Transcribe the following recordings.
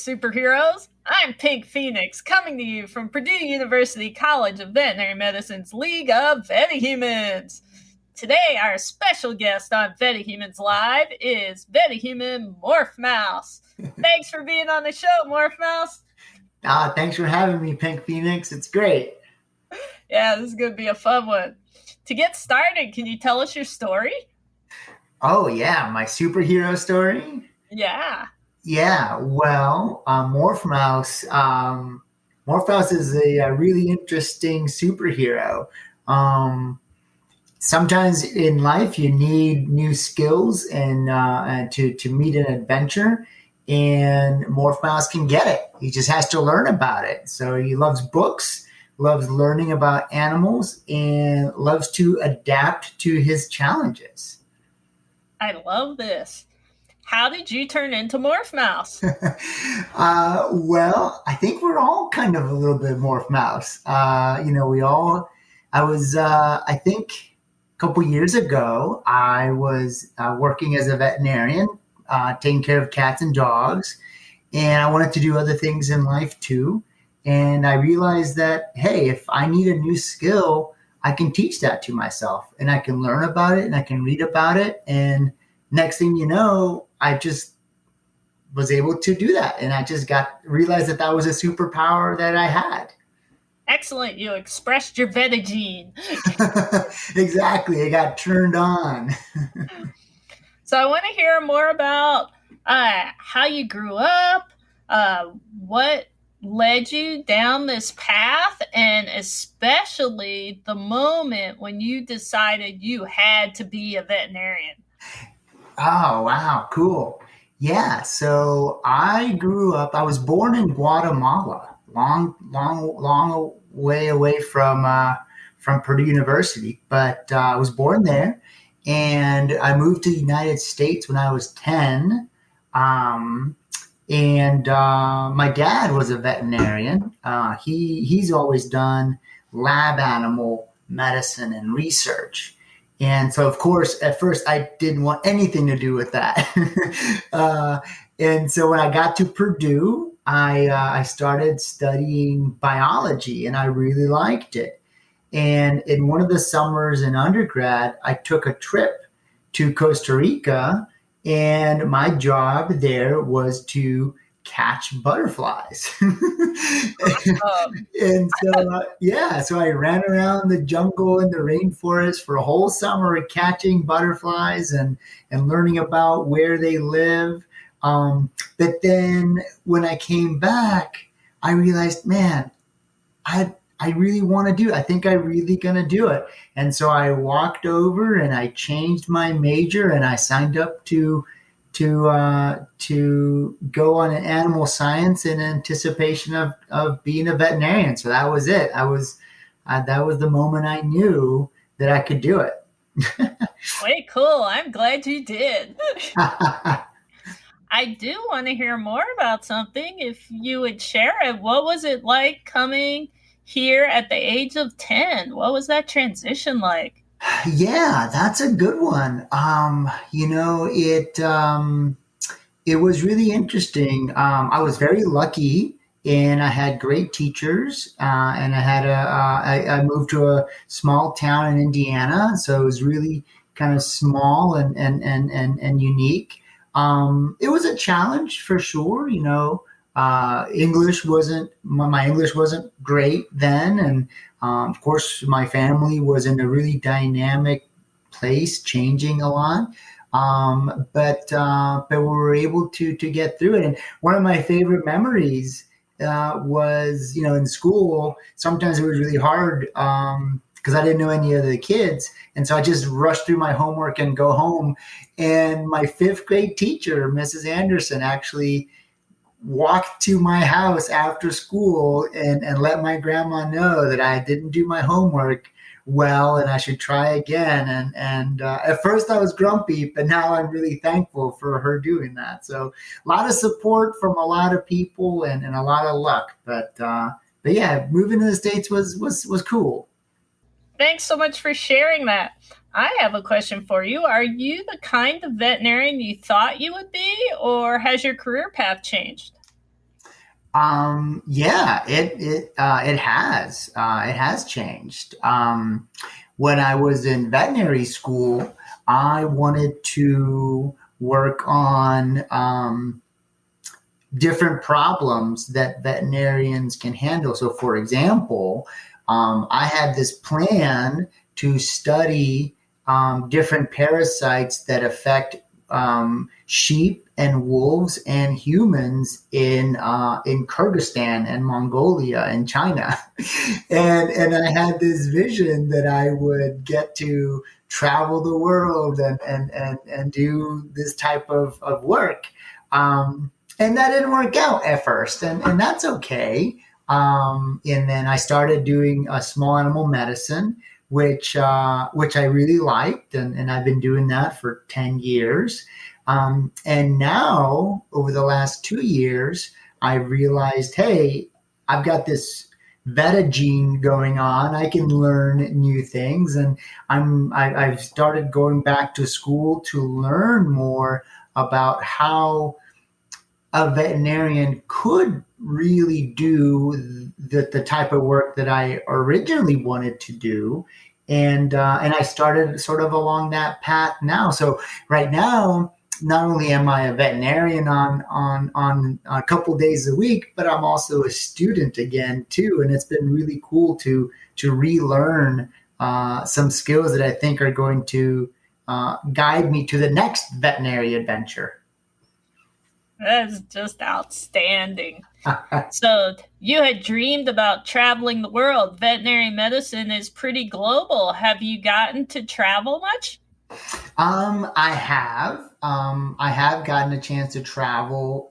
superheroes. I'm Pink Phoenix, coming to you from Purdue University College of Veterinary Medicine's League of VetaHumanz. Today, our special guest on VetaHumanz Live is VetaHuman Morph Mouse. Thanks for being on the show, Morph Mouse. Thanks for having me, Pink Phoenix. It's great. Yeah, this is going to be a fun one. To get started, can you tell us your story? Oh, yeah, my superhero story? Yeah. Yeah, well, Morph Mouse. Morph Mouse is a really interesting superhero. Sometimes in life you need new skills and to meet an adventure, and Morph Mouse can get it. He just has to learn about it. So he loves books, loves learning about animals, and loves to adapt to his challenges. I love this. How did you turn into Morph Mouse? Well, I think we're all kind of a little bit Morph Mouse. I think a couple years ago, I was working as a veterinarian, taking care of cats and dogs, and I wanted to do other things in life too. And I realized that, hey, if I need a new skill, I can teach that to myself, and I can learn about it, and I can read about it. And next thing you know, I just was able to do that. And I just realized that was a superpower that I had. Excellent. You expressed your Veta gene. Exactly. It got turned on. So I want to hear more about how you grew up, what led you down this path, and especially the moment when you decided you had to be a veterinarian. Oh, wow. Cool. Yeah. So I was born in Guatemala, long way away from Purdue University, but I was born there, and I moved to the United States when I was 10. And my dad was a veterinarian. He's always done lab animal medicine and research. And so, of course, at first I didn't want anything to do with that. And so when I got to Purdue, I started studying biology, and I really liked it. And in one of the summers in undergrad, I took a trip to Costa Rica, and my job there was to catch butterflies. And so I ran around the jungle and the rainforest for a whole summer catching butterflies and learning about where they live. But then when I came back, I realized, man, I really want to do it. I think I'm really going to do it. And so I walked over and I changed my major, and I signed up to go on an animal science in anticipation of being a veterinarian. So that was it. That was the moment I knew that I could do it. Way cool. I'm glad you did. I do want to hear more about something. If you would share it, what was it like coming here at the age of 10? What was that transition like? Yeah, that's a good one. It was really interesting. I was very lucky, and I had great teachers. And I moved to a small town in Indiana, so it was really kind of small and unique. It was a challenge for sure. English wasn't my English wasn't great then, and of course my family was in a really dynamic place, changing a lot. But we were able to get through it. And one of my favorite memories was, in school. Sometimes it was really hard because I didn't know any of the kids, and so I just rushed through my homework and go home. And my fifth grade teacher, Mrs. Anderson, actually walked to my house after school and let my grandma know that I didn't do my homework well and I should try again. And at first I was grumpy, but now I'm really thankful for her doing that. So a lot of support from a lot of people and a lot of luck. But yeah, moving to the States was cool. Thanks so much for sharing that. I have a question for you. Are you the kind of veterinarian you thought you would be, or has your career path changed? Yeah, it has changed. When I was in veterinary school, I wanted to work on different problems that veterinarians can handle. So, for example, I had this plan to study different parasites that affect sheep and wolves and humans in Kyrgyzstan and Mongolia and China, and I had this vision that I would get to travel the world and do this type of work. And that didn't work out at first, and that's okay. And then I started doing a small animal medicine, which I really liked, and I've been doing that for 10 years. And now, over the last 2 years, I realized, hey, I've got this Veta gene going on. I can learn new things, and I've started going back to school to learn more about how a veterinarian could really do the type of work that I originally wanted to do. And I started sort of along that path now. So right now, not only am I a veterinarian on a couple days a week, but I'm also a student again too. And it's been really cool to relearn some skills that I think are going to guide me to the next veterinary adventure. That's just outstanding. So you had dreamed about traveling the world. Veterinary medicine is pretty global. Have you gotten to travel much? I have gotten a chance to travel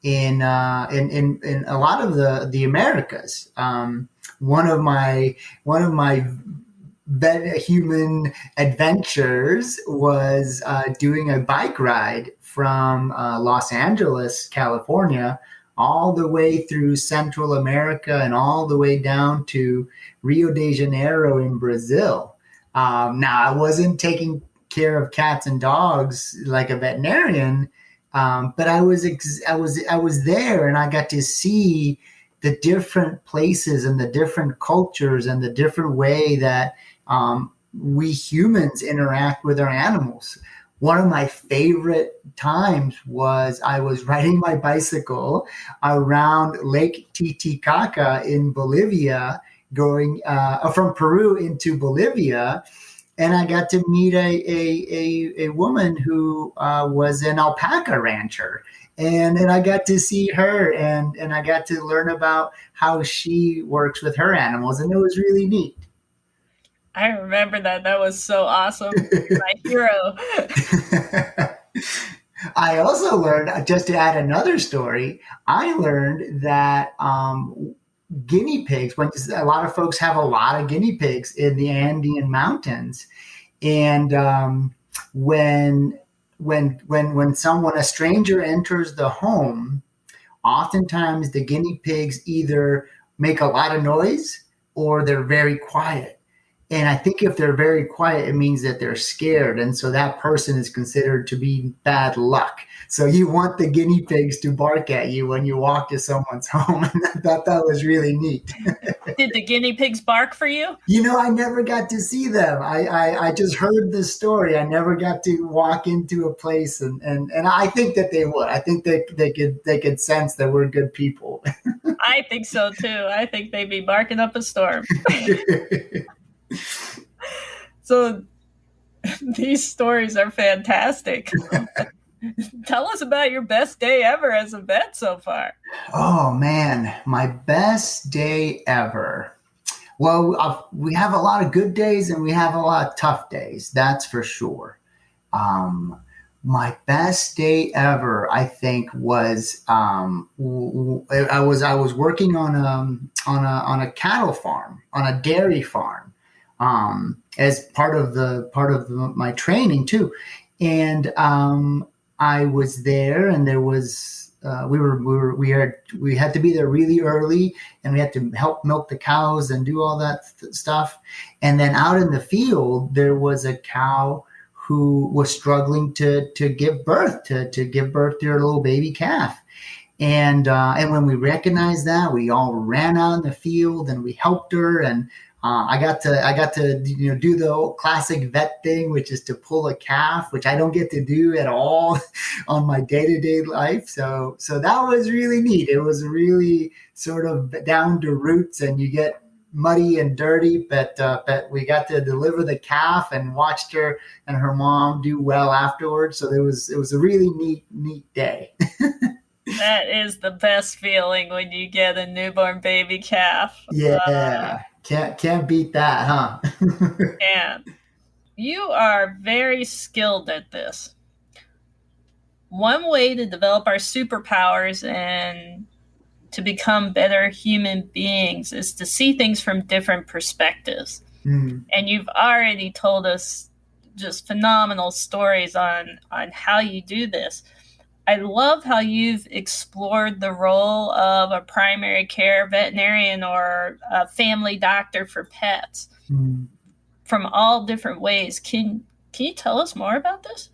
in a lot of the Americas. One of my human adventures was doing a bike ride from Los Angeles, California, all the way through Central America and all the way down to Rio de Janeiro in Brazil. Now, I wasn't taking care of cats and dogs like a veterinarian, but I was there, and I got to see the different places and the different cultures and the different way that we humans interact with our animals. One of my favorite times was I was riding my bicycle around Lake Titicaca in Bolivia, going from Peru into Bolivia, and I got to meet a woman who was an alpaca rancher. And I got to see her, and I got to learn about how she works with her animals, and it was really neat. I remember that. That was so awesome. My hero. I also learned, just to add another story, I learned that guinea pigs, when a lot of folks have a lot of guinea pigs in the Andean mountains, and when a stranger enters the home, oftentimes the guinea pigs either make a lot of noise or they're very quiet. And I think if they're very quiet, it means that they're scared. And so that person is considered to be bad luck. So you want the guinea pigs to bark at you when you walk to someone's home. And I thought that was really neat. Did the guinea pigs bark for you? I never got to see them. I just heard the story. I never got to walk into a place, and I think that they would. I think they could sense that we're good people. I think so too. I think they'd be barking up a storm. So these stories are fantastic. Tell us about your best day ever as a vet so far. Oh man, my best day ever. Well, we have a lot of good days and we have a lot of tough days. That's for sure. My best day ever, I think, was I was working on a cattle farm, on a dairy farm, as part of my training too, and I was there, and there was we had to be there really early, and we had to help milk the cows and do all that stuff, and then out in the field there was a cow who was struggling to give birth to give birth to her little baby calf. And when we recognized that, we all ran out in the field and we helped her. And I got to do the old classic vet thing, which is to pull a calf, which I don't get to do at all on my day-to-day life. So that was really neat. It was really sort of down to roots, and you get muddy and dirty, but we got to deliver the calf and watched her and her mom do well afterwards. So it was a really neat day. That is the best feeling when you get a newborn baby calf. Yeah, can't beat that, huh? And you are very skilled at this. One way to develop our superpowers and to become better human beings is to see things from different perspectives. Mm. And you've already told us just phenomenal stories on how you do this. I love how you've explored the role of a primary care veterinarian or a family doctor for pets from all different ways. Can you tell us more about this?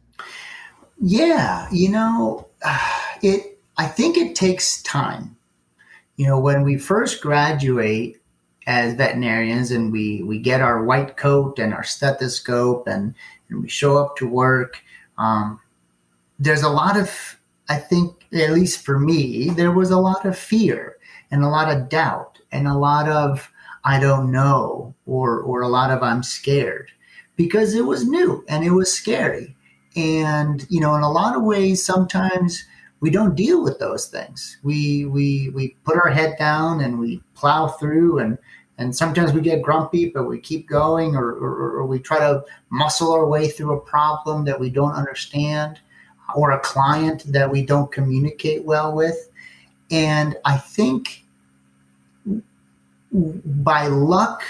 Yeah, I think it takes time. When we first graduate as veterinarians and we get our white coat and our stethoscope and we show up to work, there's a lot of, I think, at least for me, there was a lot of fear and a lot of doubt and a lot of I don't know or a lot of I'm scared, because it was new and it was scary. And, in a lot of ways, sometimes we don't deal with those things. We put our head down and we plow through, and sometimes we get grumpy, but we keep going, or we try to muscle our way through a problem that we don't understand, or a client that we don't communicate well with. And I think by luck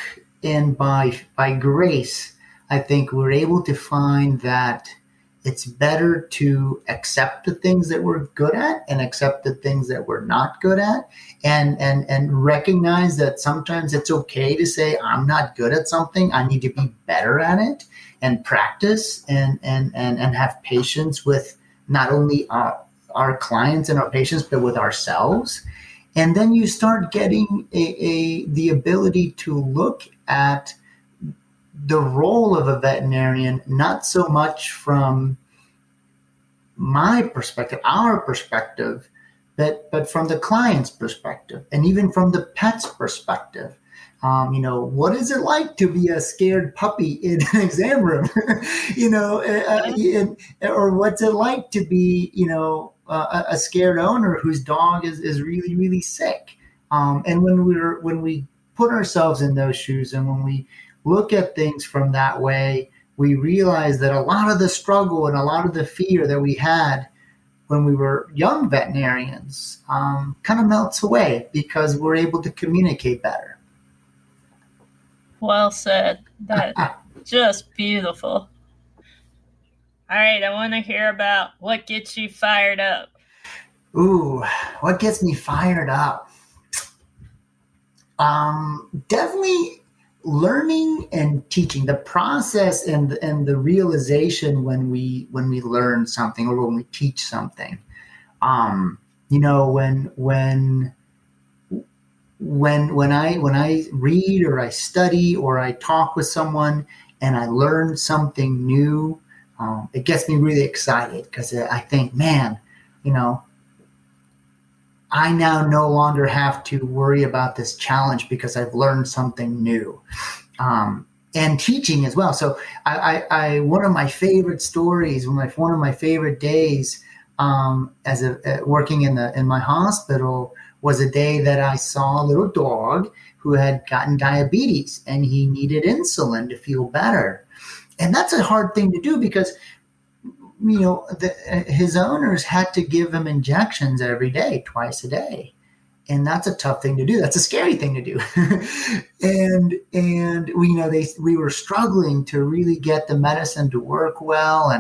and by grace, I think we're able to find that it's better to accept the things that we're good at and accept the things that we're not good at, and recognize that sometimes it's okay to say, I'm not good at something, I need to be better at it, and practice and have patience with not only our clients and our patients, but with ourselves. And then you start getting the ability to look at the role of a veterinarian, not so much from my perspective, our perspective, but from the client's perspective, and even from the pet's perspective. What is it like to be a scared puppy in an exam room? Or what's it like to be, a scared owner whose dog is really, really sick? And when we put ourselves in those shoes, and when we look at things from that way, we realize that a lot of the struggle and a lot of the fear that we had when we were young veterinarians kind of melts away because we're able to communicate better. Well said. That just beautiful. All right, I want to hear about what gets you fired up. Ooh, what gets me fired up? Definitely learning and teaching, the process and the realization when we learn something or when we teach something. When I read or I study or I talk with someone and I learn something new, it gets me really excited because I think, man, I now no longer have to worry about this challenge because I've learned something new. And teaching as well. So I one of my favorite stories, one of my favorite days as working in my hospital was a day that I saw a little dog who had gotten diabetes and he needed insulin to feel better. And that's a hard thing to do because, his owners had to give him injections every day, twice a day. And that's a tough thing to do. That's a scary thing to do. and we were struggling to really get the medicine to work well.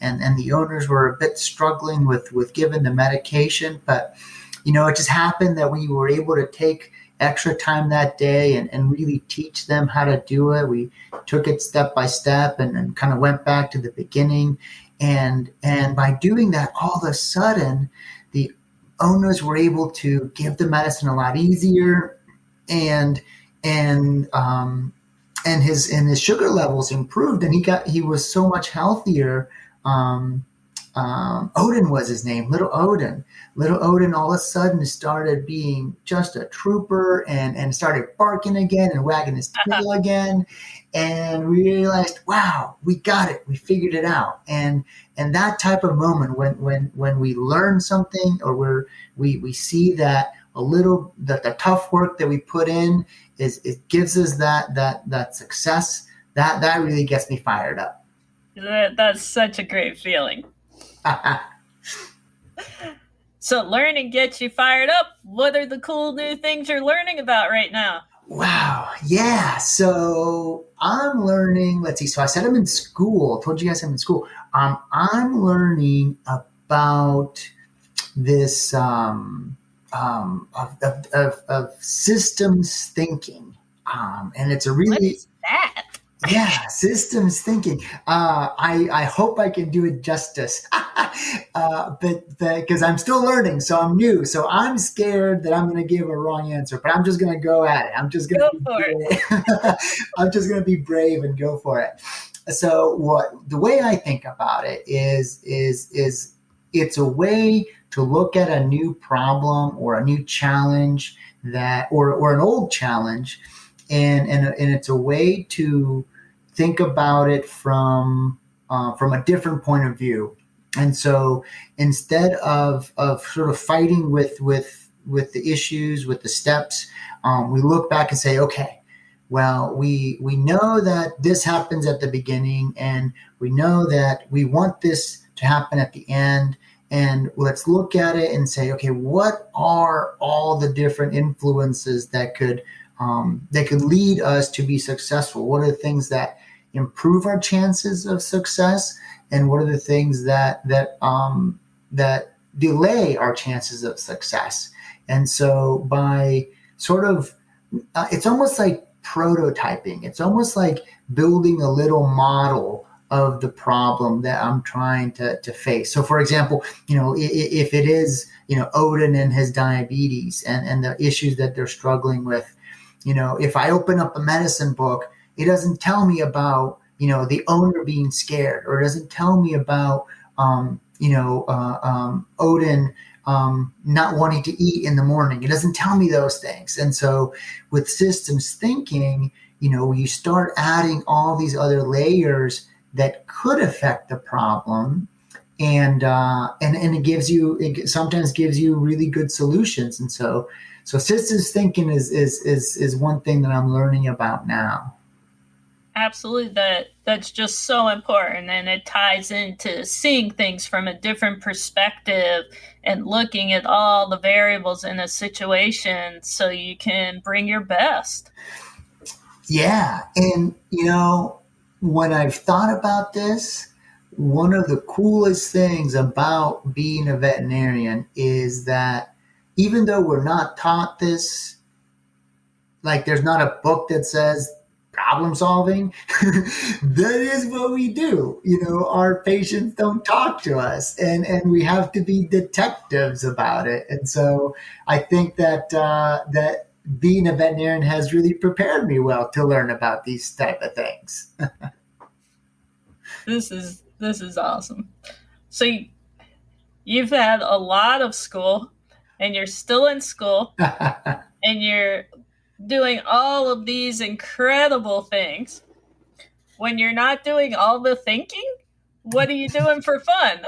And the owners were a bit struggling with giving the medication. But, it just happened that we were able to take extra time that day and really teach them how to do it. We took it step by step and kind of went back to the beginning. And by doing that, all of a sudden, the owners were able to give the medicine a lot easier, and and um, and his sugar levels improved, and he was so much healthier. Um, Odin was his name, Little Odin. Little Odin all of a sudden started being just a trooper, and started barking again and wagging his tail again. And we realized, wow, we got it. We figured it out. And that type of moment when we learn something, or we see that a little, that the tough work that we put in is, it gives us that success, that really gets me fired up. That's such a great feeling. So learning gets you fired up. What are the cool new things you're learning about right now? Wow. Yeah. So I'm learning, let's see. So I said I'm in school. I told you guys I'm in school. I'm learning about this, of systems thinking. And it's a What really, is that? yeah, systems thinking. I hope I can do it justice, but because I'm still learning, so I'm new, so I'm scared that I'm going to give a wrong answer. But I'm just going to go at it. I'm just going Go to for it. be I'm just going to be brave and go for it. So the way I think about it is it's a way to look at a new problem or a new challenge, that or an old challenge, and it's a way to think about it from a different point of view. And so instead of sort of fighting with the issues, with the steps, we look back and say, okay, well, we know that this happens at the beginning, and we know that we want this to happen at the end. And let's look at it and say, okay, what are all the different influences that could lead us to be successful? What are the things that improve our chances of success, and what are the things that delay our chances of success? And so by sort of, it's almost like prototyping. It's almost like building a little model of the problem that I'm trying to face. So, for example, if it is, Odin and his diabetes, and the issues that they're struggling with, if I open up a medicine book, it doesn't tell me about, the owner being scared, or it doesn't tell me about, Odin not wanting to eat in the morning. It doesn't tell me those things. And so with systems thinking, you start adding all these other layers that could affect the problem, and it sometimes gives you really good solutions. And so systems thinking is one thing that I'm learning about now. Absolutely, that's just so important, and it ties into seeing things from a different perspective and looking at all the variables in a situation so you can bring your best. Yeah. And, when I've thought about this, one of the coolest things about being a veterinarian is that even though we're not taught this, like there's not a book that says problem solving, that is what we do. Our patients don't talk to us, and we have to be detectives about it. And so I think that being a veterinarian has really prepared me well to learn about these type of things. This is awesome. So you've had a lot of school, and you're still in school, and you're doing all of these incredible things. When you're not doing all the thinking, what are you doing for fun?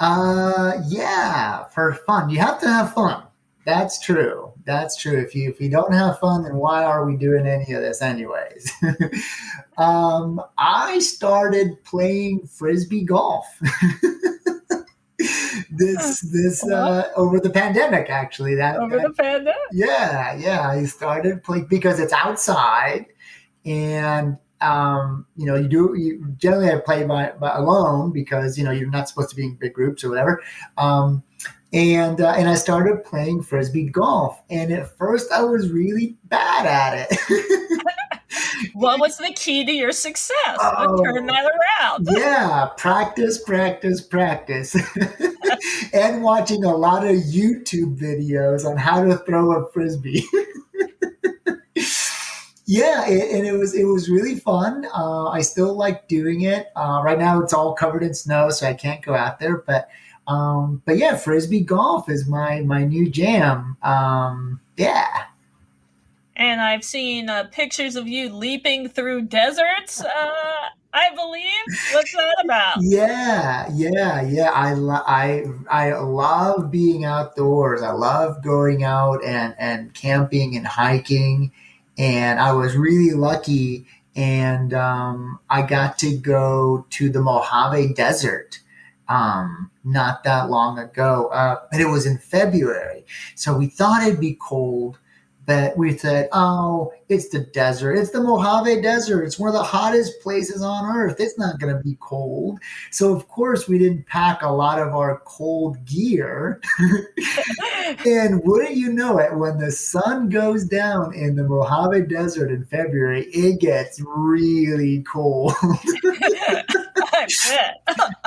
Yeah, for fun. You have to have fun. That's true. That's true. If you don't have fun, then why are we doing any of this anyways? I started playing frisbee golf. this over the pandemic, actually. Over the pandemic? Yeah. I started playing because it's outside, and you generally I play by alone, because you're not supposed to be in big groups or whatever. And I started playing frisbee golf, and at first I was really bad at it. What was the key to your success? What turned that around? Yeah, practice. and watching a lot of YouTube videos on how to throw a frisbee. Yeah, and it was really fun. I still like doing it. Right now, it's all covered in snow, so I can't go out there. But yeah, frisbee golf is my new jam. Yeah. And I've seen pictures of you leaping through deserts, I believe. What's that about? Yeah. I love being outdoors. I love going out and camping and hiking. And I was really lucky, and I got to go to the Mojave Desert not that long ago, and it was in February. So we thought it'd be cold, but we said, "Oh, it's the desert. It's the Mojave Desert. It's one of the hottest places on earth. It's not going to be cold." So, of course, we didn't pack a lot of our cold gear. And wouldn't you know it, when the sun goes down in the Mojave Desert in February, it gets really cold. I bet.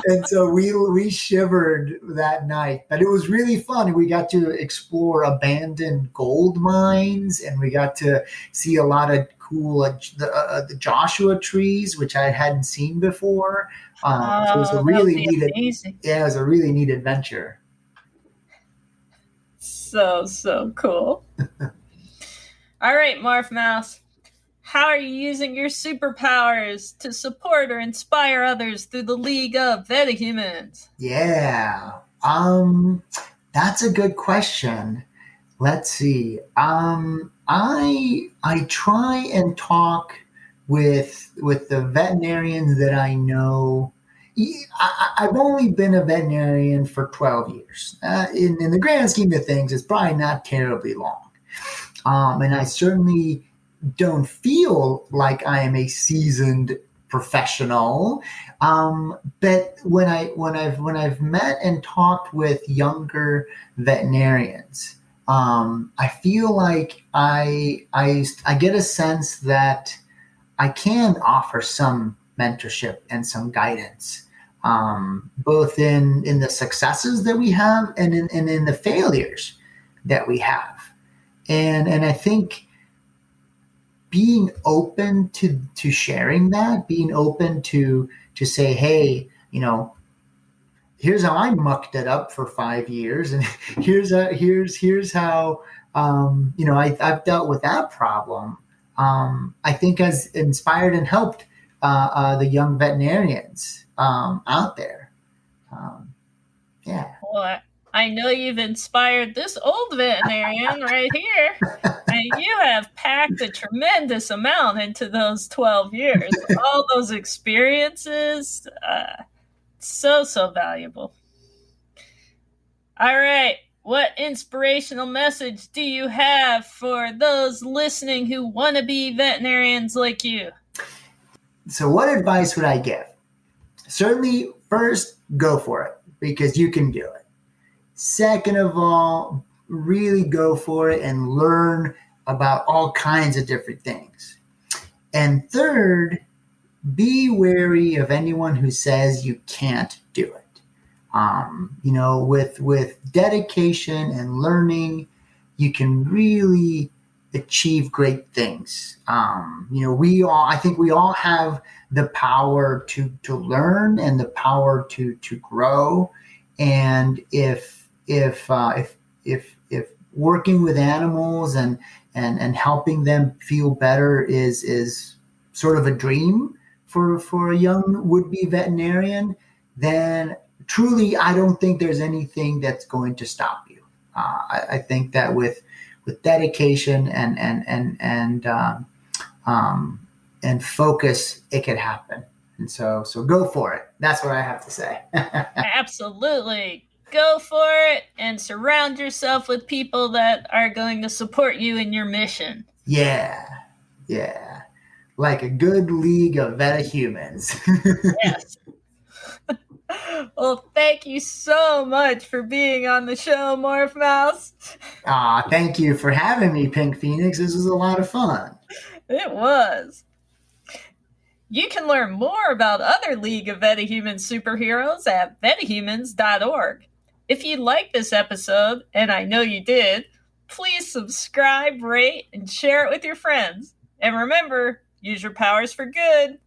And so we shivered that night, but it was really fun. We got to explore abandoned gold mines, and we got to see a lot of cool the Joshua trees, which I hadn't seen before. So it was a Oh, that would really be neat, amazing. yeah, it was a really neat adventure. So cool. All right, Morph Mouse. How are you using your superpowers to support or inspire others through the League of VetaHumanz? Yeah, that's a good question. Let's see. I try and talk with the veterinarians that I know. I've only been a veterinarian for 12 years. In the grand scheme of things, it's probably not terribly long. And I certainly don't feel like I am a seasoned professional. But when I've met and talked with younger veterinarians, I feel like I get a sense that I can offer some mentorship and some guidance, both in the successes that we have, and in the failures that we have. And I think being open to sharing that, being open to say, hey, here's how I mucked it up for 5 years, and here's how I've dealt with that problem. I think has inspired and helped the young veterinarians out there. Yeah. Well, I know you've inspired this old veterinarian right here. And you have packed a tremendous amount into those 12 years. All those experiences, so valuable. All right. What inspirational message do you have for those listening who want to be veterinarians like you? So what advice would I give? Certainly, first, go for it, because you can do it. Second of all, really go for it and learn about all kinds of different things. And third, be wary of anyone who says you can't do it. With dedication and learning, you can really achieve great things. I think we all have the power to learn and the power to grow. And if working with animals and helping them feel better is sort of a dream for a young would-be veterinarian, then truly, I don't think there's anything that's going to stop you. I think that with dedication and focus, it could happen. And so go for it. That's what I have to say. Absolutely. Go for it and surround yourself with people that are going to support you in your mission. Yeah. Like a good league of VetaHumanz. Yes. Well, thank you so much for being on the show, Morph Mouse. Thank you for having me, Pink Phoenix. This was a lot of fun. It was. You can learn more about other League of VetaHumanz superheroes at VetaHumanz.org. If you liked this episode, and I know you did, please subscribe, rate, and share it with your friends. And remember, use your powers for good.